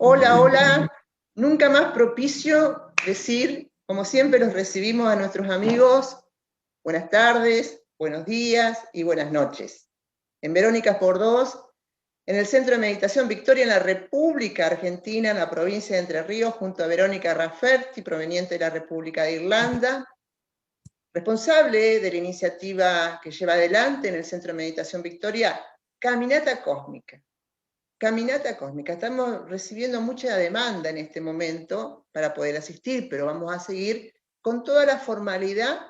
Hola, hola. Nunca más propicio decir, como siempre los recibimos a nuestros amigos, buenas tardes, buenos días y buenas noches. En Verónica por Dos, en el Centro de Meditación Victoria, en la República Argentina, en la provincia de Entre Ríos, junto a Verónica Rafferty, proveniente de la República de Irlanda, responsable de la iniciativa que lleva adelante en el Centro de Meditación Victoria, Caminata Cósmica. Caminata Cósmica. Estamos recibiendo mucha demanda en este momento para poder asistir, pero vamos a seguir con toda la formalidad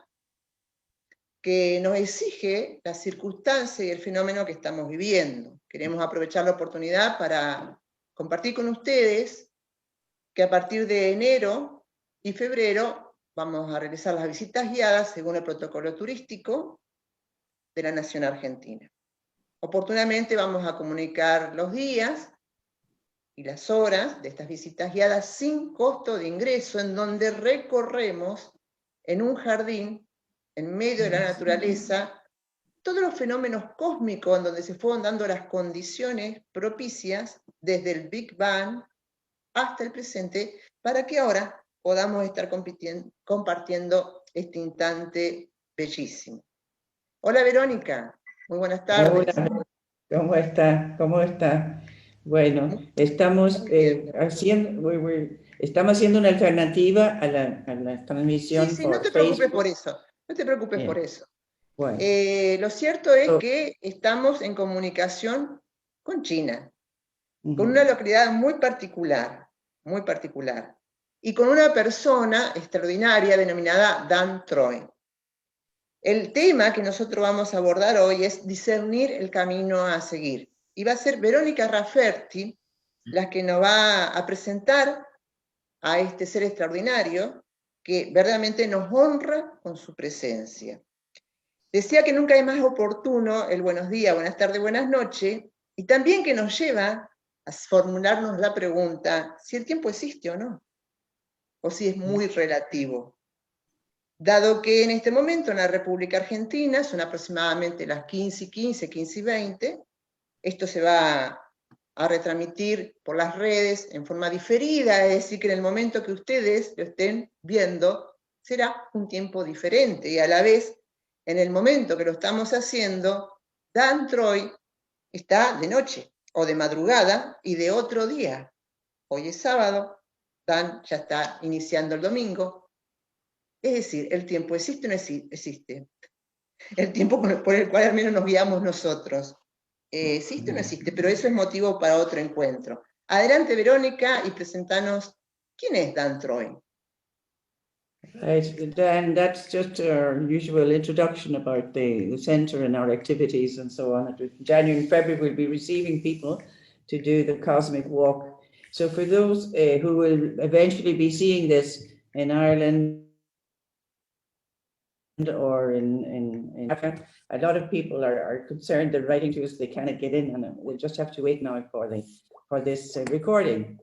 que nos exige la circunstancia y el fenómeno que estamos viviendo. Queremos aprovechar la oportunidad para compartir con ustedes que a partir de enero y febrero vamos a realizar las visitas guiadas según el protocolo turístico de la Nación Argentina. Oportunamente vamos a comunicar los días y las horas de estas visitas guiadas sin costo de ingreso, en donde recorremos en un jardín, en medio de la naturaleza, todos los fenómenos cósmicos en donde se fueron dando las condiciones propicias desde el Big Bang hasta el presente, para que ahora podamos estar compartiendo este instante bellísimo. Hola Verónica, muy buenas tardes. Hola, ¿cómo está? ¿Cómo está? Bueno, estamos haciendo una alternativa a la transmisión Sí, por no te Facebook. preocupes por eso, no te preocupes por eso. Bueno. Lo cierto es que estamos en comunicación con China, con una localidad muy particular, y con una persona extraordinaria denominada Dan Troy. El tema que nosotros vamos a abordar hoy es discernir el camino a seguir. Y va a ser Verónica Rafferty la que nos va a presentar a este ser extraordinario que verdaderamente nos honra con su presencia. Decía que nunca es más oportuno el buenos días, buenas tardes, buenas noches, y también que nos lleva a formularnos la pregunta si el tiempo existe o no, o si es muy relativo. Dado que en este momento en la República Argentina son aproximadamente las 15:15, 15:20, esto se va a retransmitir por las redes en forma diferida, es decir, que en el momento que ustedes lo estén viendo será un tiempo diferente, y a la vez, en el momento que lo estamos haciendo, Dan Troy está de noche o de madrugada y de otro día. Hoy es sábado, Dan ya está iniciando el domingo. Es decir, ¿el tiempo existe o no existe? El tiempo por el cual al menos nos guiamos nosotros. ¿Existe o no existe? Pero eso es motivo para otro encuentro. Adelante, Verónica, y presentanos quién es Dan Troy. Dan, that's just our usual introduction about the center and our activities and so on. January and February, we'll be receiving people to do the cosmic walk. So for those who will eventually be seeing this in Ireland or in Africa, a lot of people are concerned. They're writing to us, they cannot get in, and we'll just have to wait now for this recording.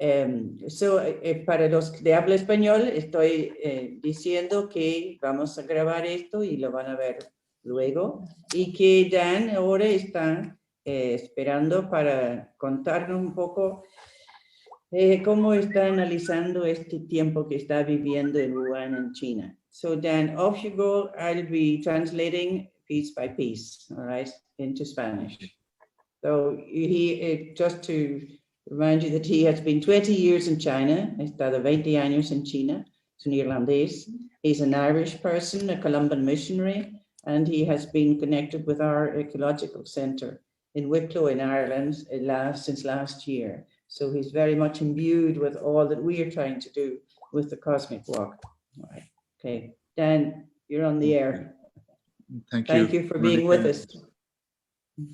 Para los de habla español, estoy diciendo que vamos a grabar esto y lo van a ver luego, y que Dan ahora está esperando para contarnos un poco cómo está analizando este tiempo que está viviendo en Whuan, en China. So Dan, off you go. I'll be translating piece by piece, all right, into Spanish. So just to remind you that he has been 20 years in China. Ha estado 20 años en China. Es un irlandés. He's an Irish person, a Columban missionary, and he has been connected with our ecological center in Wicklow in Ireland since last year. So he's very much imbued with all that we are trying to do with the Cosmic Walk. All right. Okay, Dan, you're on the air. Thank you. Thank you for being with us.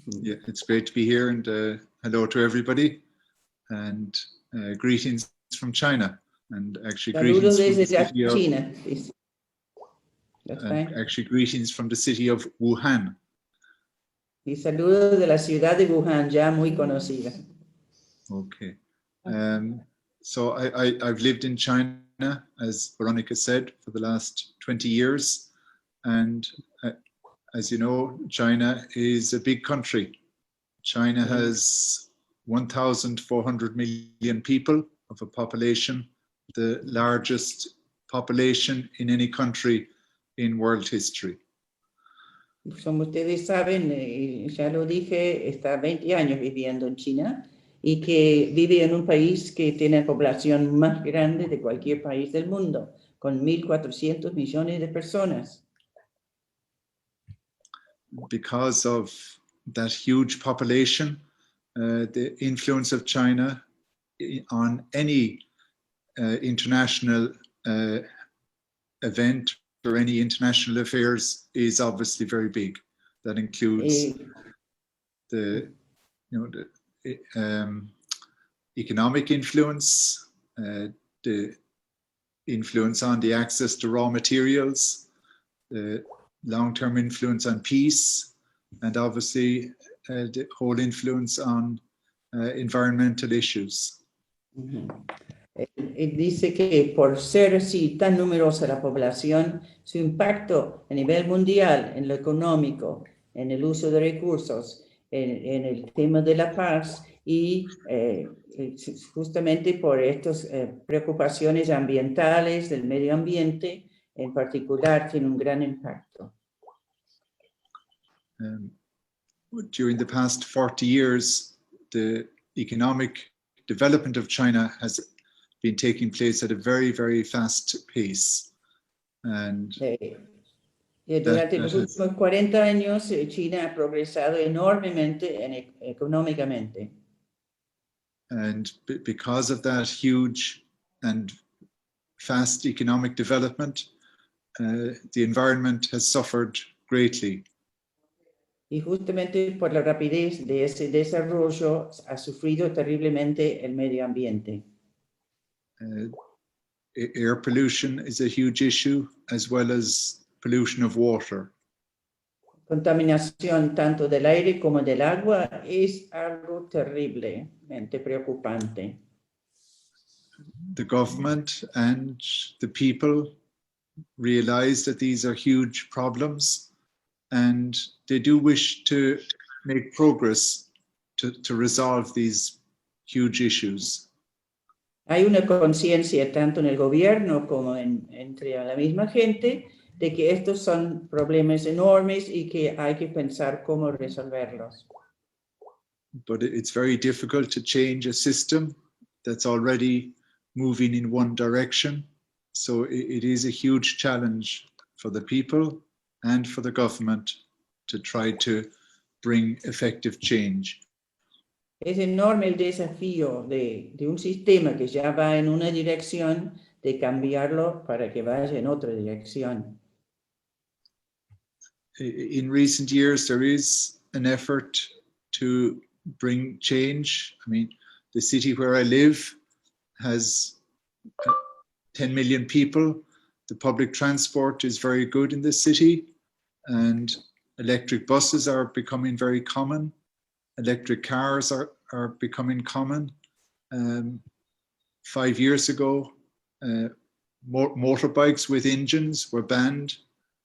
Yeah, it's great to be here, and hello to everybody, and greetings from China, and actually Saludos greetings from the desde city of China. actually greetings from the city of Whuan. Y saludos de la ciudad de Wuhan, ya muy conocida. Okay, so I've lived in China, as Veronica said, for the last 20 years, and as you know, China is a big country. China has 1,400 million people of a population, the largest population in any country in world history. Como ustedes saben, ya lo dije, está 20 años viviendo en China y que vive en un país que tiene la población más grande de cualquier país del mundo, con 1.400 millones de personas. Because of that huge population, the influence of China on any international event or any international affairs is obviously very big. That includes the economic influence, the influence on the access to raw materials, the long-term influence on peace, and obviously the whole influence on environmental issues. Dice que por ser así tan numerosa la población, su impacto a nivel mundial en lo económico, en el uso de recursos, en el tema de la paz y justamente por estas preocupaciones ambientales, del medio ambiente, en particular, tiene un gran impacto. During the past 40 years, the economic development of China has been taking place at a very, very fast pace. And durante los últimos 40 años, China ha progresado enormemente económicamente. And because of that huge and fast economic development, the environment has suffered greatly. Y justamente por la rapidez de ese desarrollo ha sufrido terriblemente el medio ambiente. Air pollution is a huge issue, as well as pollution of water. Contaminación tanto del aire como del agua es algo terriblemente preocupante. The government and the people realize that these are huge problems, and they do wish to make progress to resolve these huge issues. Hay una conciencia tanto en el gobierno como entre la misma gente de que estos son problemas enormes y que hay que pensar cómo resolverlos. But it's very difficult to change a system that's already moving in one direction. So it is a huge challenge for the people and for the government to try to bring effective change. Es enorme el desafío de un sistema que ya va en una dirección, de cambiarlo para que vaya en otra dirección. In recent years, there is an effort to bring change. I mean, the city where I live has 10 million people. The public transport is very good in this city, and electric buses are becoming very common. Electric cars are becoming common. 5 years ago, motorbikes with engines were banned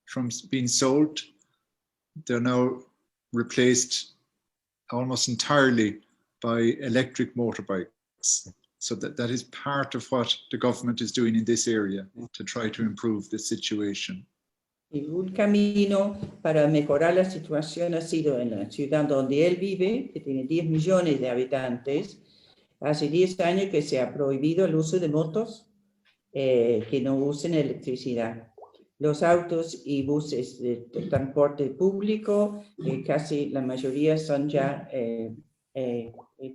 from being sold. They're now replaced almost entirely by electric motorbikes. So that is part of what the government is doing in this area to try to improve the situation. Y un camino para mejorar la situación ha sido en la ciudad donde él vive, que tiene 10 millones de habitantes. Hace 10 años que se ha prohibido el uso de motos que no usen electricidad. Los autos y buses de transporte público, casi la mayoría son ya,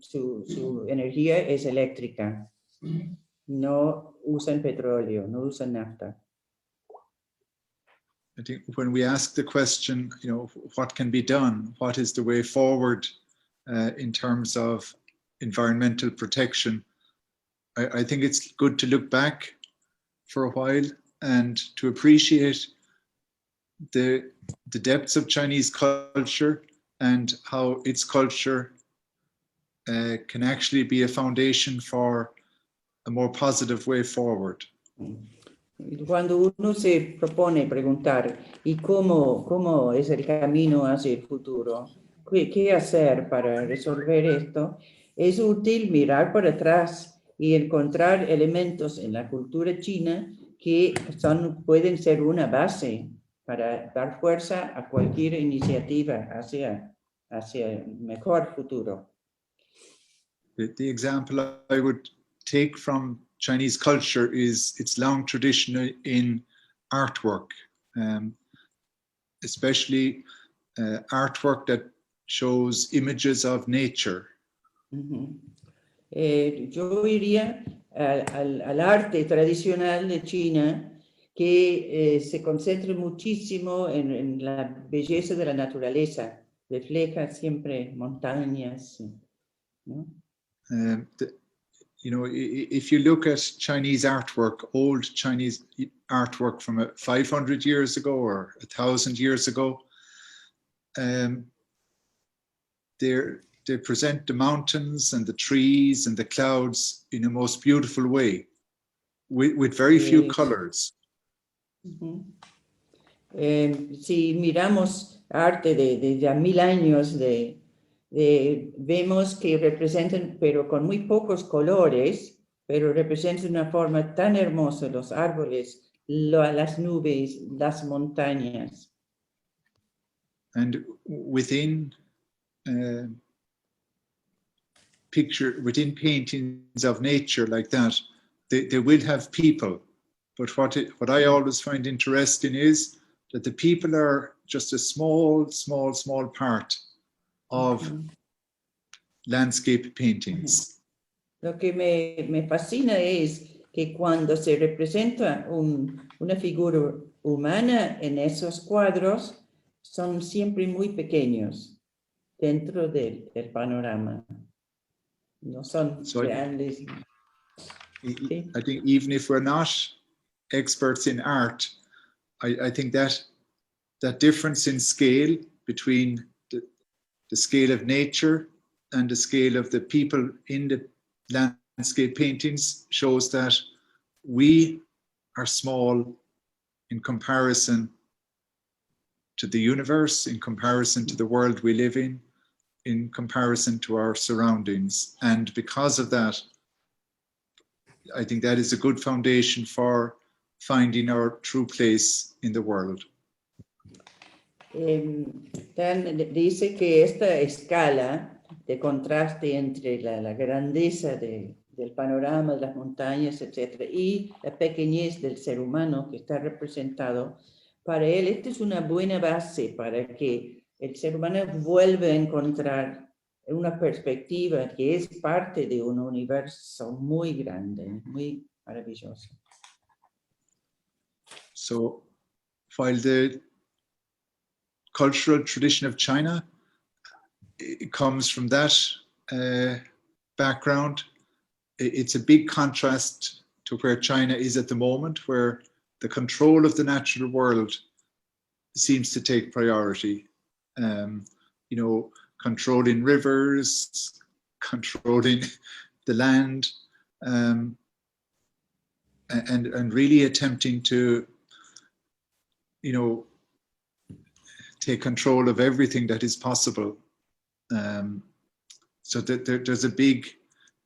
su energía es eléctrica. No usan petróleo, no usan nafta. I think when we ask the question, what can be done? What is the way forward in terms of environmental protection? I think it's good to look back for a while and to appreciate the depths of Chinese culture and how its culture can actually be a foundation for a more positive way forward. Cuando uno se propone preguntar, ¿y cómo es el camino hacia el futuro? ¿Qué hacer para resolver esto? es útil mirar para atrás y encontrar elementos en la cultura china que pueden ser una base para dar fuerza a cualquier iniciativa hacia un mejor futuro. The example I would take from Chinese culture is its long tradition in artwork, especially artwork that shows images of nature. Yo iría al arte tradicional de China que se concentra muchísimo en la belleza de la naturaleza, refleja siempre montañas, ¿no? You know, if you look at Chinese artwork, old Chinese artwork from 500 years ago or 1,000 years ago, they present the mountains and the trees and the clouds in a most beautiful way, with very few colors. Si miramos arte de ya 1000 años, vemos que representan, pero con muy pocos colores, pero representan una forma tan hermosa los árboles, las nubes, las montañas. And within within paintings of nature like that, they will have people. But what I always find interesting is that the people are just a small part of landscape paintings. Lo que me fascina es que cuando se representa una figura humana en esos cuadros, son siempre muy pequeños dentro del panorama. No son grandes. I think even if we're not experts in art, I think that difference in scale between the scale of nature and the scale of the people in the landscape paintings shows that we are small in comparison to the universe, in comparison to the world we live in comparison to our surroundings. And because of that, I think that is a good foundation for finding our true place in the world. Dan dice que esta escala de contraste entre la grandeza del panorama, de las montañas, etc., y la pequeñez del ser humano que está representado, para él esta es una buena base para que el ser humano vuelva a encontrar una perspectiva que es parte de un universo muy grande, muy maravilloso. So, while the cultural tradition of China it comes from that background, it's a big contrast to where China is at the moment, where the control of the natural world seems to take priority. You know, controlling rivers, controlling the land, and really attempting to, you know, take control of everything that is possible. So that there's a big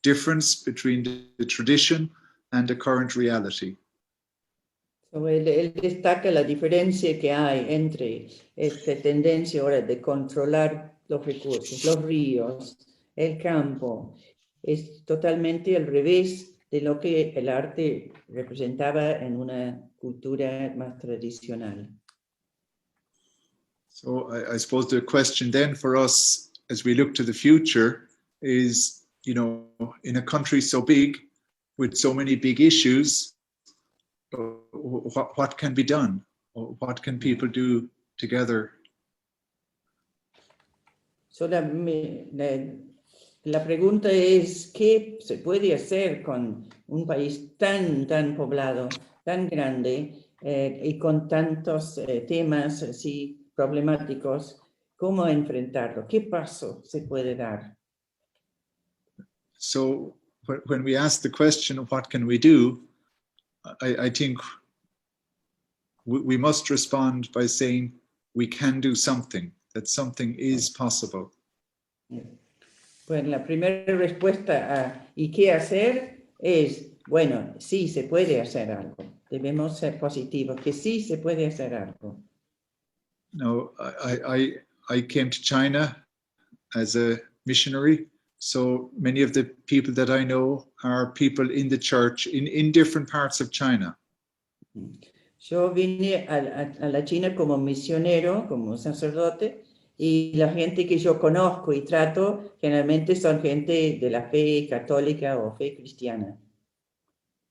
difference between the tradition and the current reality. So, él destaca la diferencia que hay entre esta tendencia ahora de controlar los recursos, los ríos, el campo. Es totalmente al revés de lo que el arte representaba en una cultura más tradicional. So I suppose the question then for us as we look to the future is, you know, in a country so big with so many big issues, what can be done? What can people do together? So la pregunta es, ¿qué se puede hacer con un país tan poblado, tan grande y con tantos temas así problemáticos? ¿Cómo enfrentarlo? ¿Qué paso se puede dar? So when we ask the question of what can we do, I think we must respond by saying we can do something, that something is possible. Pues la primera respuesta a ¿y qué hacer? Es, bueno, sí se puede hacer algo. Debemos ser positivos, que sí se puede hacer algo. Now, I came to China as a missionary, so many of the people that I know are people in the church in different parts of China. Yo vine a la China como misionero, como sacerdote, y la gente que yo conozco y trato generalmente son gente de la fe católica o fe cristiana.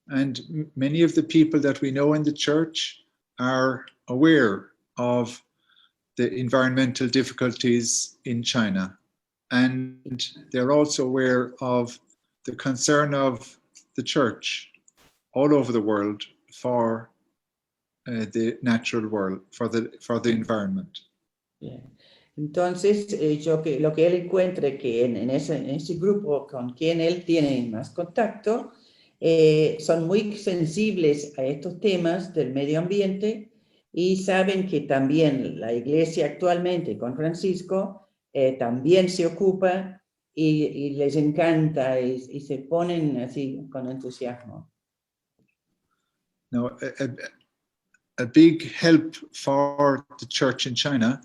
And many of the people that we know in the church are aware of the environmental difficulties in China. And they're also aware of the concern of the church all over the world for the natural world, for the environment. Bien. Entonces, lo que él encuentra que en ese grupo con quien él tiene más contacto, son muy sensibles a estos temas del medio ambiente y saben que también la iglesia actualmente con Francisco también se ocupa y les encanta y se ponen así con entusiasmo. Now, a big help for the church in China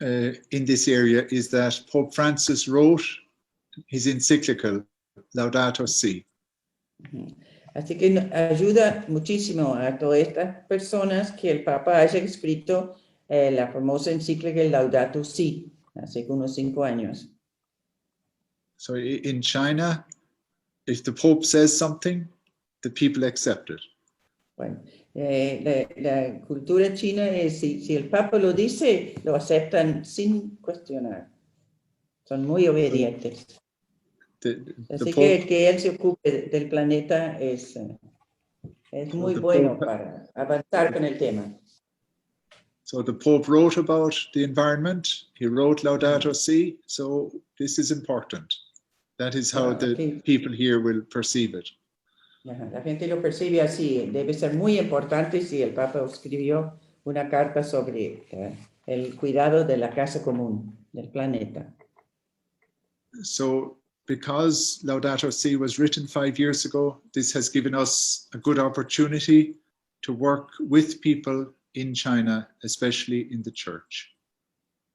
in this area is that Pope Francis wrote his encyclical Laudato Si. Así que ayuda muchísimo a todas estas personas que el Papa haya escrito la famosa encíclica Laudato Si, hace unos 5 años. So in China, if the Pope says something, the people accept it. Bueno, la cultura china es, si el Papa lo dice, lo aceptan sin cuestionar. Son muy obedientes. Así Pope, que él se ocupe del planeta es muy bueno para avanzar con el tema. So the Pope wrote about the environment. He wrote Laudato Si. So this is important. That is how the people here will perceive it. La gente lo percibe así. Debe ser muy importante si el Papa escribió una carta sobre el cuidado de la casa común, del planeta. So because Laudato Si was written 5 years ago, this has given us a good opportunity to work with people in China, especially in the church.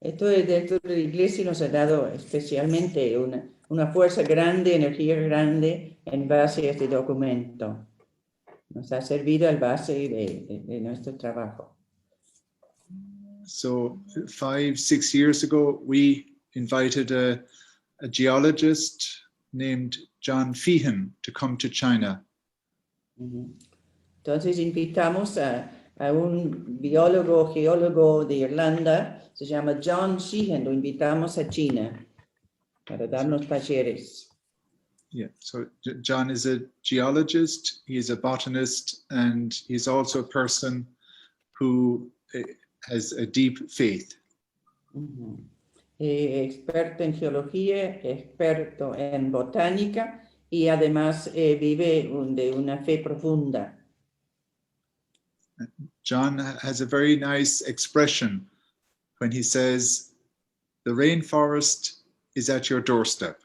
Esto dentro de la iglesia nos ha dado especialmente una fuerza grande, energía grande en base a este documento. Nos ha servido al base de nuestro trabajo. So 5, 6 years ago, we invited a geologist named John Feehan to come to China. Entonces invitamos a un geólogo de Irlanda, se llama John Sheehan, lo invitamos a China para darnos talleres. Yeah, so John is a geologist, he's a botanist, and he's also a person who has a deep faith. Experto en geología, experto en botánica y además vive de una fe profunda. John has a very nice expression when he says, the rainforest is at your doorstep.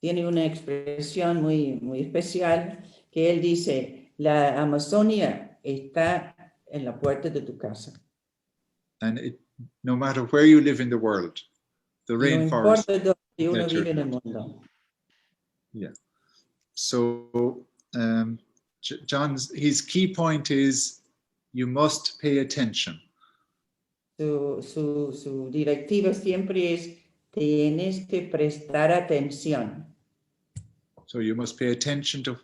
Tiene una expresión muy especial que él dice, la Amazonia está en la puerta de tu casa. And no matter where you live in the world, the rainforest no importa donde uno is at your vive en el door. mundo. Yeah. So his key point is you must pay attention. Su directiva siempre es, tienes que prestar atención. So you must pay attention to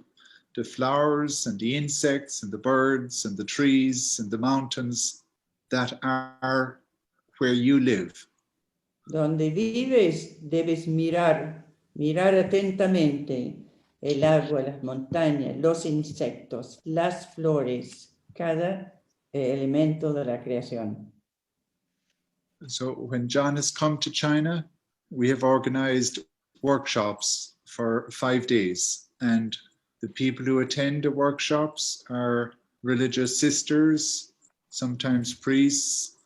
the flowers and the insects and the birds and the trees and the mountains that are where you live. Donde vives debes mirar atentamente el agua, las montañas, los insectos, las flores, cada elemento de la creación. So when John has come to China, we have organized workshops for 5 days, and the people who attend the workshops are religious sisters, sometimes priests,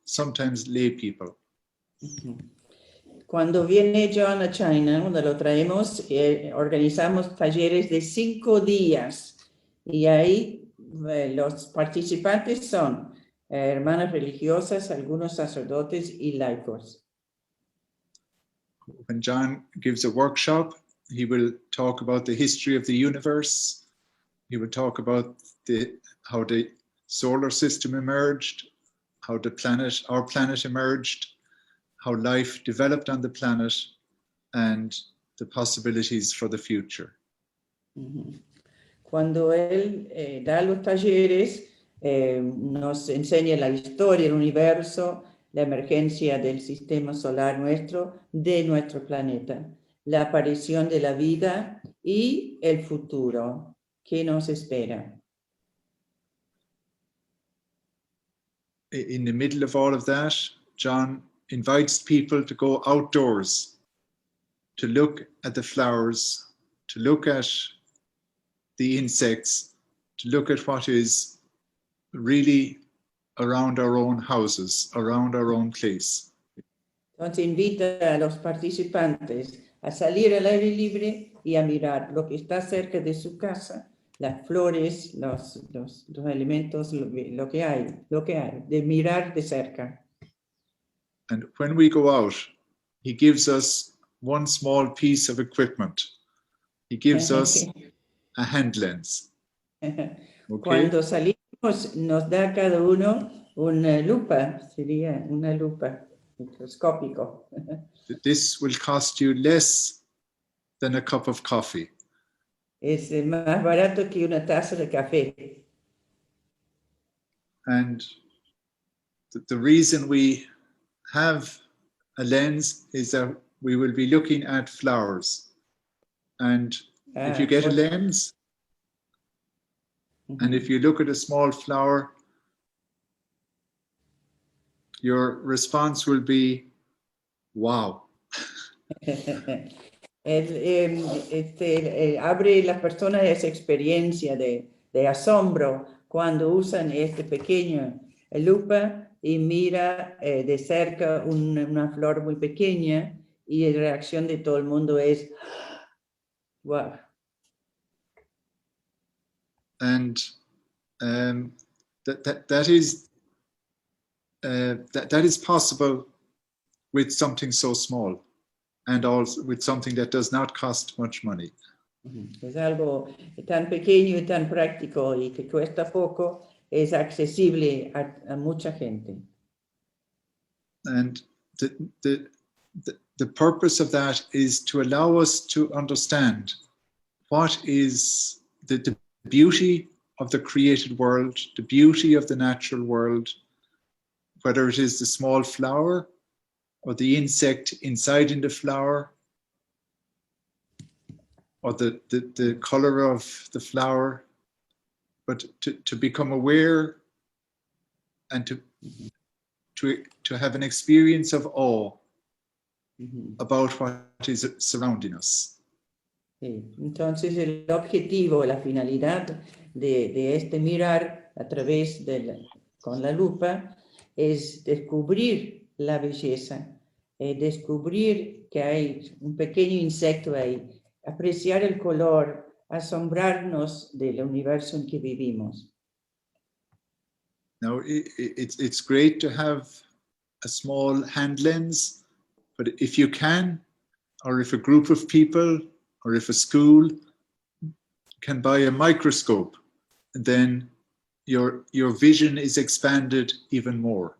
sometimes lay people. Cuando viene John a China, cuando lo traemos, organizamos talleres de 5 días y ahí los participantes son hermanas religiosas, algunos sacerdotes y laicos. When John gives a workshop, he will talk about the history of the universe. He will talk about how the solar system emerged, how our planet emerged, how life developed on the planet, and the possibilities for the future. Cuando él da los talleres, nos enseña la historia del universo, la emergencia del sistema solar nuestro, de nuestro planeta, la aparición de la vida y el futuro que nos espera. In the middle of all of that, John invites people to go outdoors, to look at the flowers, to look at the insects, to look at what is really around our own houses, around our own place. Entonces invita a los participantes a salir al aire libre y a mirar lo que está cerca de su casa, las flores, los elementos, lo que hay, de mirar de cerca. And when we go out, he gives us one small piece of equipment. He gives us a hand lens. Okay? Cuando salimos nos da cada uno una lupa, sería una lupa microscópico. This will cost you less than a cup of coffee. Es más barato que una taza de café. And the reason we have a lens is that we will be looking at flowers. And if you get a lens, and if you look at a small flower, your response will be, wow. Abre las personas esa experiencia de asombro cuando usan este pequeño lupa y mira de cerca una flor muy pequeña y la reacción de todo el mundo es wow. And that is possible with something so small, and also with something that does not cost much money. Es algo tan pequeño y tan práctico y que cuesta poco, es accesible a mucha gente. And the purpose of that is to allow us to understand what is the beauty of the created world, the beauty of the natural world, whether it is the small flower or the insect inside in the flower, or the color of the flower, but to become aware and to have an experience of awe about what is surrounding us. Sí. Entonces el objetivo, la finalidad de este mirar a través con la lupa es descubrir la belleza, descubrir que hay un pequeño insecto ahí, apreciar el color, asombrarnos del universo en que vivimos. Now, it's great to have a small hand lens, but if you can, or if a group of people, or if a school can buy a microscope, then your vision is expanded even more.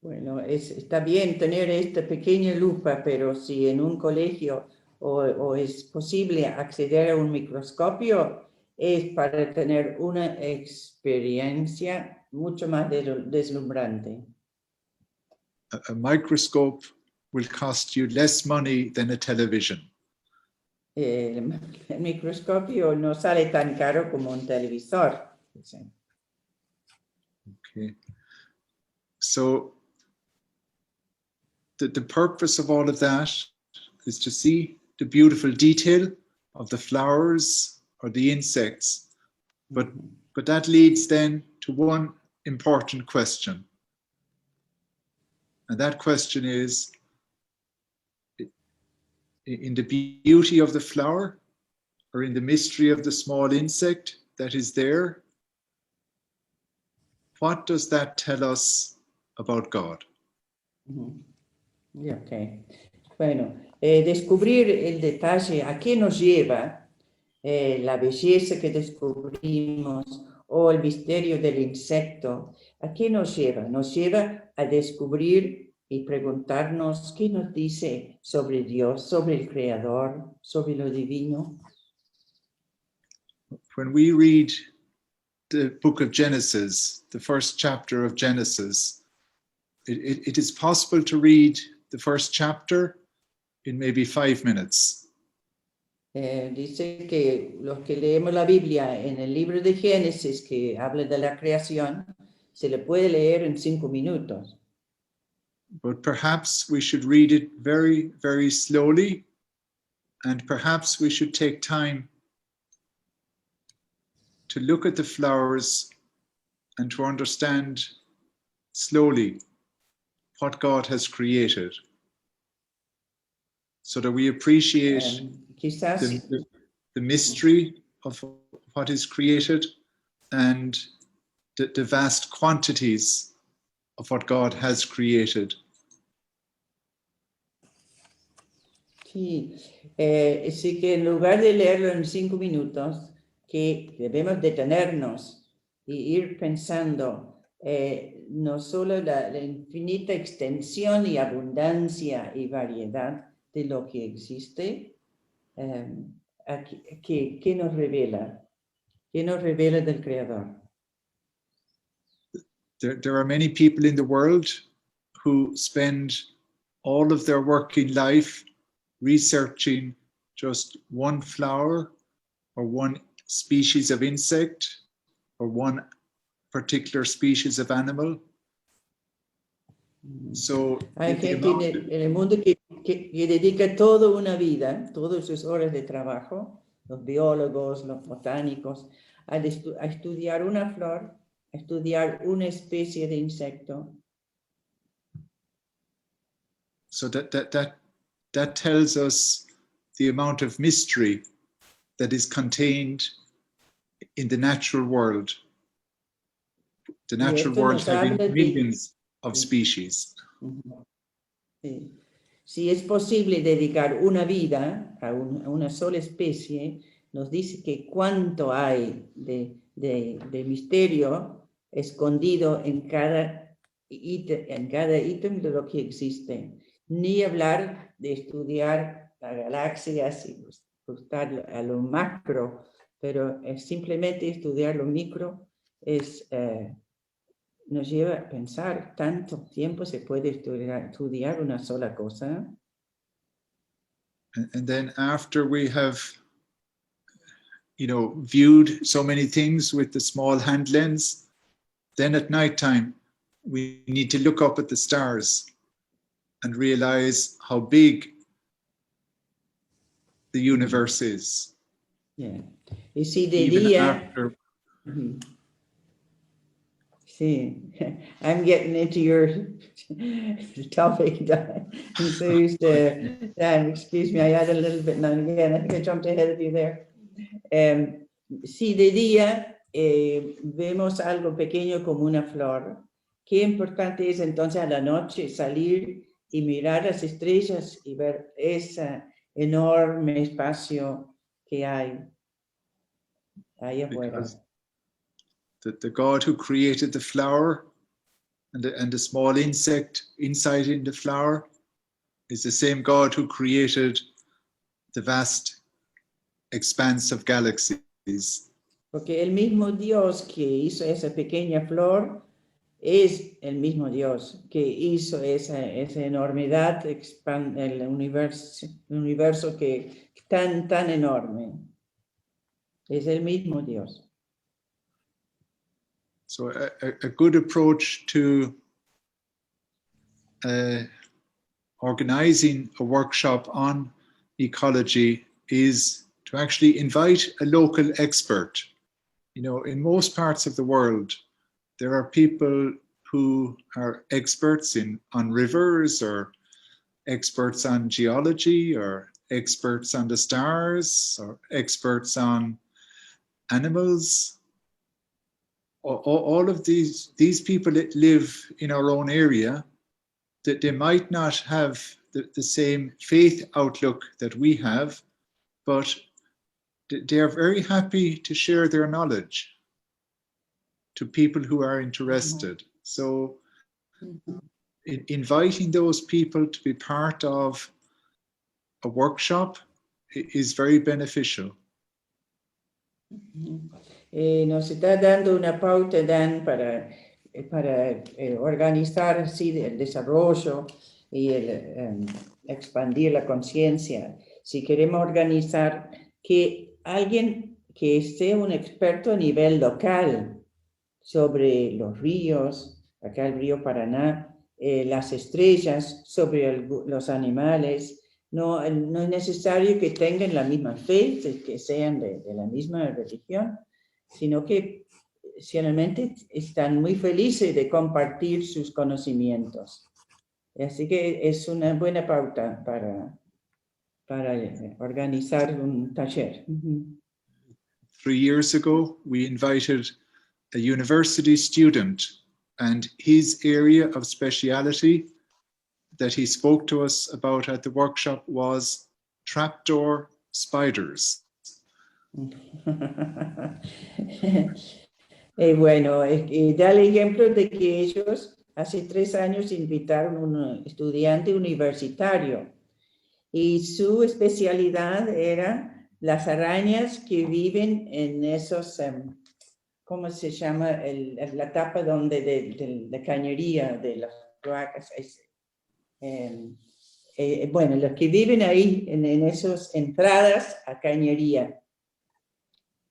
Bueno, está bien tener esta pequeña lupa, pero si en un colegio o es posible acceder a un microscopio, es para tener una experiencia mucho más deslumbrante. A microscope will cost you less money than a television. El microscopio no sale tan caro como un televisor. Okay. So the purpose of all of that is to see the beautiful detail of the flowers or the insects, but that leads then to one important question. And that question is, in the beauty of the flower, or in the mystery of the small insect that is there? What does that tell us about God? Ok. Bueno, descubrir el detalle, ¿a qué nos lleva la belleza que descubrimos o el misterio del insecto? ¿A qué nos lleva? Nos lleva a descubrir y preguntarnos qué nos dice sobre Dios, sobre el Creador, sobre lo divino. When we read the book of Genesis, the first chapter of Genesis, it is possible to read the first chapter in maybe 5 minutes. Dice que los que leemos la Biblia en el libro de Génesis, que habla de la creación, se le puede leer en 5 minutos. But perhaps we should read it very, very slowly, and perhaps we should take time to look at the flowers and to understand slowly what God has created, so that we appreciate Quizás the mystery of what is created and the vast quantities of what God has created. sí, sí que en lugar de leerlo en 5 minutos, que debemos detenernos y ir pensando no solo la infinita extensión y abundancia y variedad de lo que existe, ¿qué nos revela? ¿Qué nos revela del Creador? There are many people in the world who spend all of their working life researching just one flower or one species of insect or one particular species of animal. So hay gente en el mundo que dedica toda una vida, todas sus horas de trabajo, los biólogos, los botánicos, a estudiar una flor, a estudiar una especie de insecto. So that tells us the amount of mystery that is contained in the natural world. The natural world having millions of species. Sí. Si es posible dedicar una vida a una sola especie, nos dice que cuánto hay de misterio escondido en cada ítem de lo que existe. Ni hablar de estudiar las galaxias y gustar a lo macro, pero simplemente estudiar lo micro nos lleva a pensar tanto tiempo se puede estudiar una sola cosa. And then after we have, viewed so many things with the small hand lens, then at nighttime, we need to look up at the stars and realize how big the universe is. Yeah. Y si de Even día... after, Sí, I'm getting into your topic, Dan. Dan, excuse me, I had a little bit, now again, I think I jumped ahead of you there. Si de día vemos algo pequeño como una flor, qué importante es entonces a la noche salir y mirar las estrellas y ver ese enorme espacio que hay ahí afuera. The God who created the flower and the small insect inside in the flower is the same God who created the vast expanse of galaxies. Porque el mismo Dios que hizo esa pequeña flor es el mismo Dios que hizo esa enormidad, el universo que tan enorme. Es el mismo Dios. So a good approach to organizing a workshop on ecology is to actually invite a local expert. In most parts of the world, there are people who are experts on rivers or experts on geology or experts on the stars or experts on animals. All of these people that live in our own area, that they might not have the same faith outlook that we have, but they are very happy to share their knowledge to people who are interested. So inviting those people to be part of a workshop is very beneficial. Nos está dando una pauta, Dan, para organizar así el desarrollo y expandir la conciencia. Si queremos organizar que alguien que sea un experto a nivel local sobre los ríos, acá el río Paraná, las estrellas, sobre los animales, no es necesario que tengan la misma fe, que sean de la misma religión, sino que realmente están muy felices de compartir sus conocimientos. Así que es una buena pauta para organizar un taller. 3 years ago, we invited a university student, and his area of speciality that he spoke to us about at the workshop was trapdoor spiders. Bueno, da el ejemplo de que ellos hace 3 años invitaron a un estudiante universitario y su especialidad era las arañas que viven en esos, ¿cómo se llama? La tapa donde de la cañería de las cloacas. Bueno, los que viven ahí en esas entradas a cañería.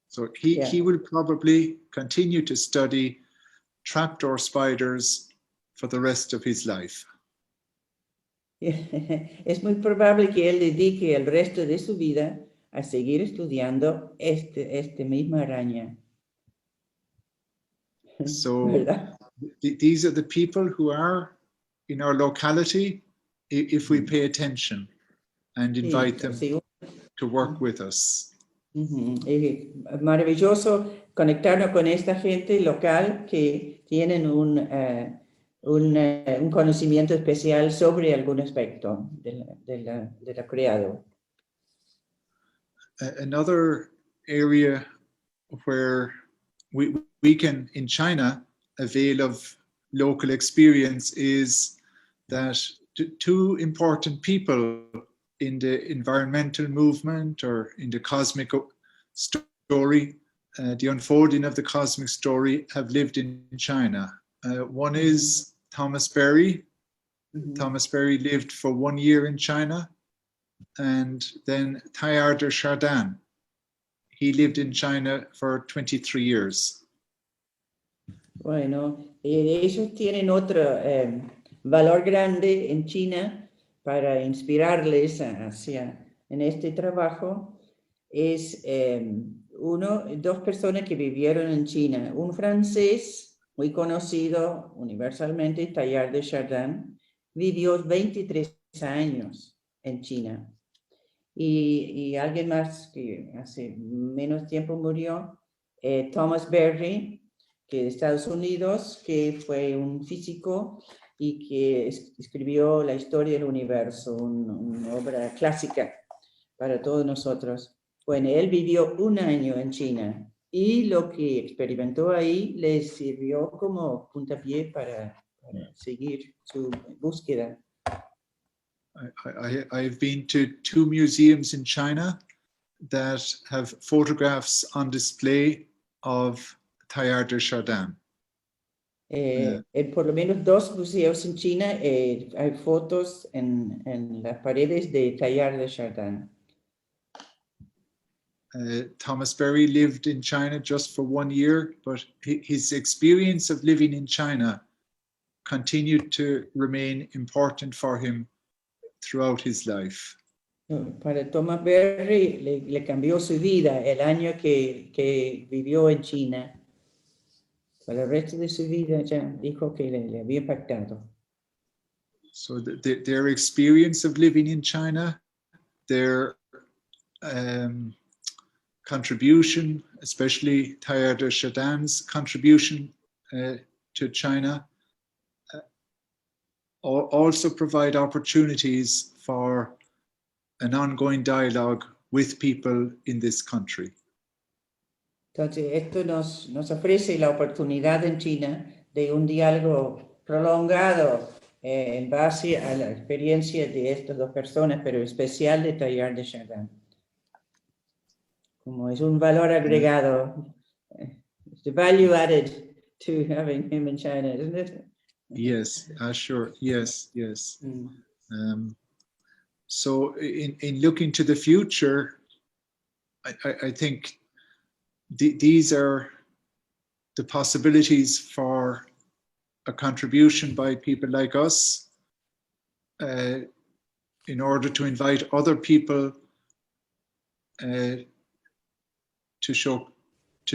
So he will probably continue to study trapdoor spiders for the rest of his life. Es muy probable que él dedique el resto de su vida a seguir estudiando este misma araña. So these are the people who are in our locality if we pay attention and invite them to work with us. Es maravilloso conectarnos con esta gente local que tienen un conocimiento especial sobre algún aspecto de la creado. Another area where we can, in China, avail of local experience is that two important people in the environmental movement or in the cosmic story, the unfolding of the cosmic story, have lived in China. One is Thomas Berry. Thomas Berry lived for 1 year in China. And then Teilhard de Chardin. He lived in China for 23 years. Bueno, ellos tienen otro valor grande en China para inspirarles en este trabajo. Es dos personas que vivieron en China. Un francés muy conocido universalmente, Teilhard de Chardin, vivió 23 años en China. Y alguien más que hace menos tiempo murió, Thomas Berry, que de Estados Unidos, que fue un físico y que escribió la historia del universo, una obra clásica para todos nosotros. Bueno, él vivió 1 año en China y lo que experimentó ahí le sirvió como puntapié para seguir su búsqueda. I've been to 2 museums in China that have photographs on display of Teilhard de Chardin. Por lo menos 2 museos en China hay fotos en las paredes de Teilhard de Chardin. Thomas Berry lived in China just for 1 year, but his experience of living in China continued to remain important for him throughout his life. Para Thomas Berry le cambió su vida el año que vivió en China. Para el resto de su vida ya dijo que le había impactado. So their experience of living in China their contribution, especially Teilhard de Chardin's contribution to China, also provide opportunities for an ongoing dialogue with people in this country. Entonces, esto nos ofrece la oportunidad en China de un diálogo prolongado en base a la experiencia de estas dos personas, pero especial de Teilhard de Chardin. Como es un valor agregado, it's the value added to having him in China, isn't it? Yes, sure. Yes. Mm. So in looking to the future, I think these are the possibilities for a contribution by people like us in order to invite other people to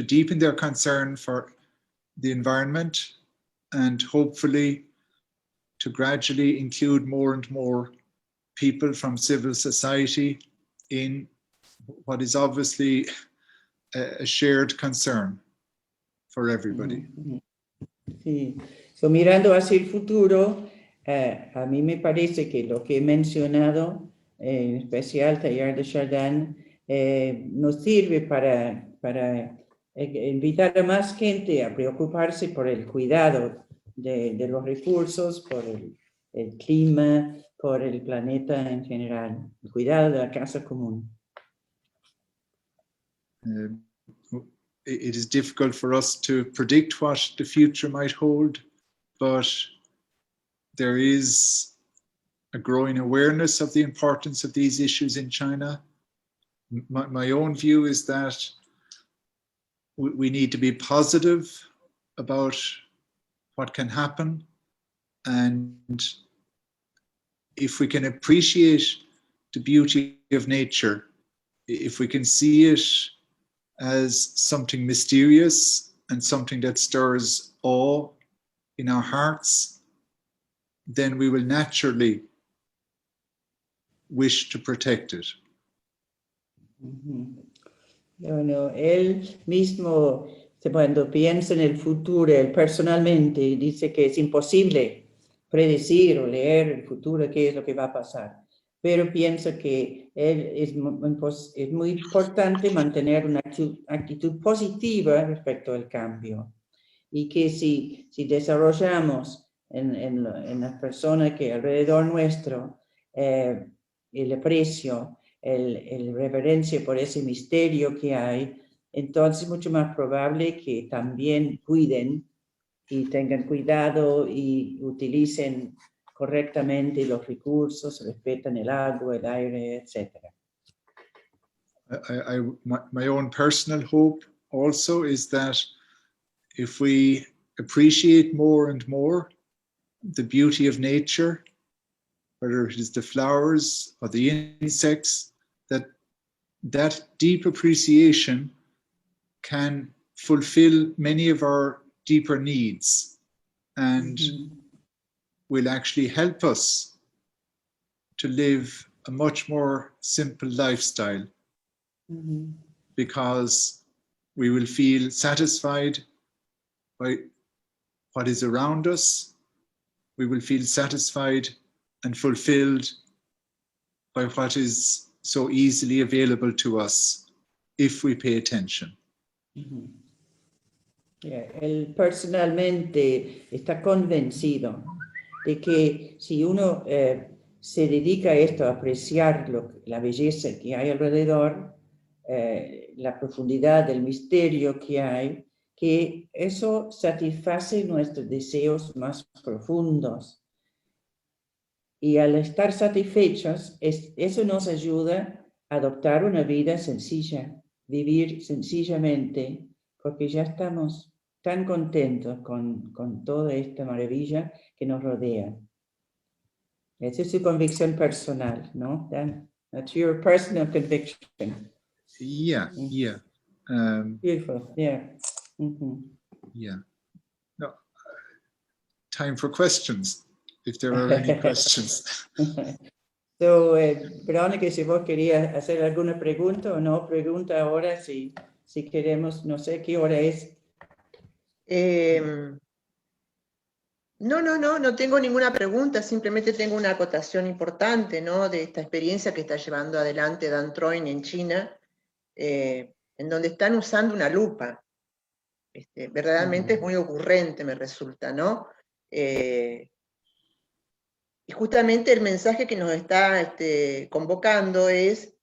deepen their concern for the environment, and hopefully to gradually include more and more people from civil society in what is obviously a shared concern for everybody. Sí. So, mirando hacia el futuro, a mí me parece que lo que he mencionado, en especial Teilhard de Chardin, nos sirve para invitar a más gente a preocuparse por el cuidado de los recursos, por el clima, por el planeta en general, el cuidado de la casa común. It is difficult for us to predict what the future might hold, but there is a growing awareness of the importance of these issues in China. My own view is that we need to be positive about what can happen, and if we can appreciate the beauty of nature, if we can see it as something mysterious and something that stirs awe in our hearts, then we will naturally wish to protect it. Bueno, él mismo, cuando piensa en el futuro, él personalmente dice que es imposible predecir o leer el futuro, qué es lo que va a pasar. Pero piensa que es muy importante mantener una actitud positiva respecto al cambio. Y que si desarrollamos en las personas que alrededor nuestro el aprecio, el reverencia por ese misterio que hay, entonces es mucho más probable que también cuiden y tengan cuidado y utilicen correctamente los recursos, respetan el agua, el aire, etc. My own personal hope also is that if we appreciate more and more the beauty of nature, whether it is the flowers or the insects, that deep appreciation can fulfill many of our deeper needs and will actually help us to live a much more simple lifestyle, because we will feel satisfied by what is around us. We will feel satisfied and fulfilled by what is so easily available to us if we pay attention. Él personalmente está convencido de que si uno se dedica a esto, a apreciar la belleza que hay alrededor, la profundidad del misterio que hay, que eso satisface nuestros deseos más profundos. Y al estar satisfechos, eso nos ayuda a adoptar una vida sencilla, vivir sencillamente, porque ya estamos tan contentos con toda esta maravilla que nos rodea. Esa es su convicción personal, ¿no? That's your personal conviction. Yeah. Beautiful, yeah. Yeah. No, time for questions, if there are any questions. So, Verónica, si vos querías hacer alguna pregunta o no, pregunta ahora si queremos, no sé qué hora es. No tengo ninguna pregunta, simplemente tengo una acotación importante, ¿no? De esta experiencia que está llevando adelante Dan Troin en China, en donde están usando una lupa. Verdaderamente es muy ocurrente, me resulta, ¿no? Y justamente el mensaje que nos está convocando es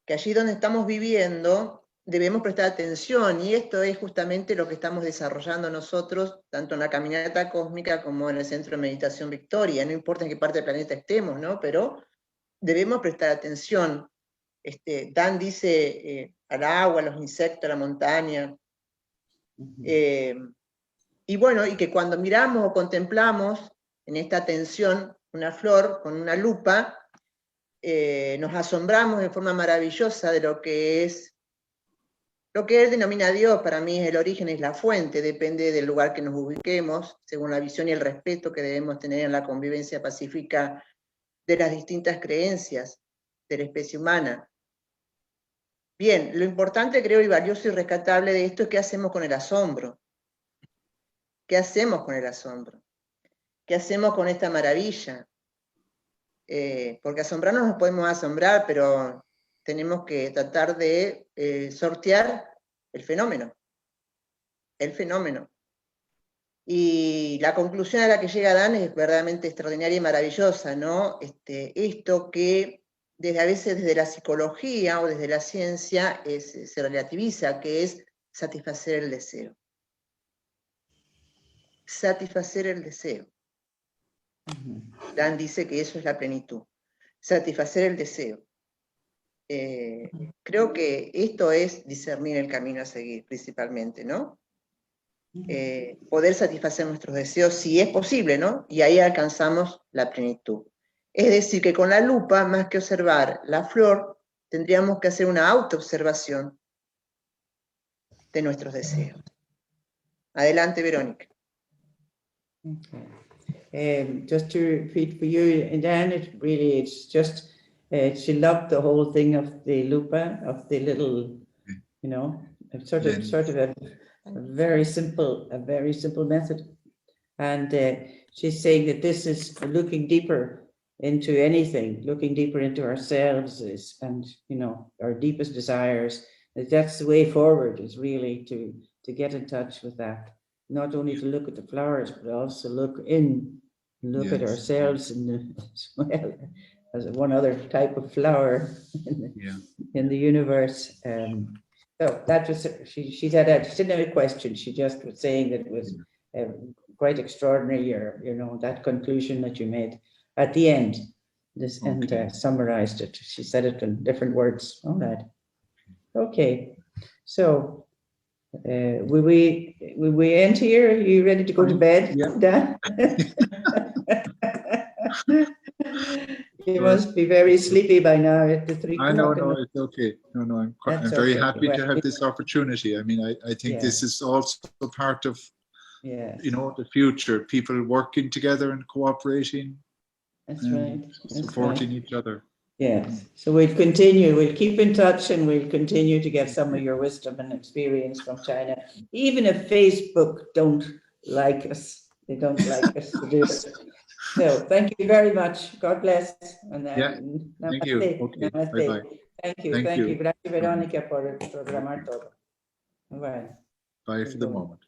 que allí donde estamos viviendo debemos prestar atención, y esto es justamente lo que estamos desarrollando nosotros, tanto en la caminata cósmica como en el Centro de Meditación Victoria, no importa en qué parte del planeta estemos, ¿no? Pero debemos prestar atención. Dan dice al agua, a los insectos, a la montaña, y bueno, y que cuando miramos o contemplamos en esta atención una flor con una lupa, nos asombramos de forma maravillosa de lo que él denomina Dios. Para mí es el origen, es la fuente, depende del lugar que nos ubiquemos, según la visión y el respeto que debemos tener en la convivencia pacífica de las distintas creencias de la especie humana. Bien, lo importante, creo, y valioso y rescatable de esto es qué hacemos con el asombro. ¿Qué hacemos con el asombro? ¿Qué hacemos con esta maravilla? Porque asombrarnos nos podemos asombrar, pero tenemos que tratar de sortear el fenómeno. Y la conclusión a la que llega Dan es verdaderamente extraordinaria y maravillosa, ¿no? Esto que a veces desde la psicología o desde la ciencia se relativiza, que es satisfacer el deseo. Satisfacer el deseo. Dan dice que eso es la plenitud. Satisfacer el deseo. Creo que esto es discernir el camino a seguir, principalmente, ¿no? Poder satisfacer nuestros deseos si es posible, ¿no? Y ahí alcanzamos la plenitud. Es decir, que con la lupa, más que observar la flor, tendríamos que hacer una autoobservación de nuestros deseos. Adelante, Verónica. Okay. Just to repeat for you, and then it's just, she loved the whole thing of the lupa, of the little, you know, sort of a very simple method. And she's saying that this is looking deeper into anything, looking deeper into ourselves and, you know, our deepest desires. That's the way forward, is really to get in touch with that. Not only to look at the flowers, but also look at ourselves as well as one other type of flower in the universe. So that was, she didn't have a question. She just was saying that it was quite extraordinary, you know, that conclusion that you made at the end, and summarized it. She said it in different words. All right. Okay. So will we end here? Are you ready to go to bed, Dan? You must be very sleepy by now at the 3 o'clock. No, it's okay. No, I'm very happy to have this opportunity. I mean, I think this is also part of, you know, the future, people working together and cooperating. That's right. Supporting each other. Yes. So we'll continue, we'll keep in touch, and we'll continue to get some of your wisdom and experience from China. Even if Facebook don't like us, they don't like us to do it. So thank you very much. God bless. And thank you. Okay. Bye-bye. Thank you. Gracias, Verónica, por programar todo. Bye. Bye for the moment.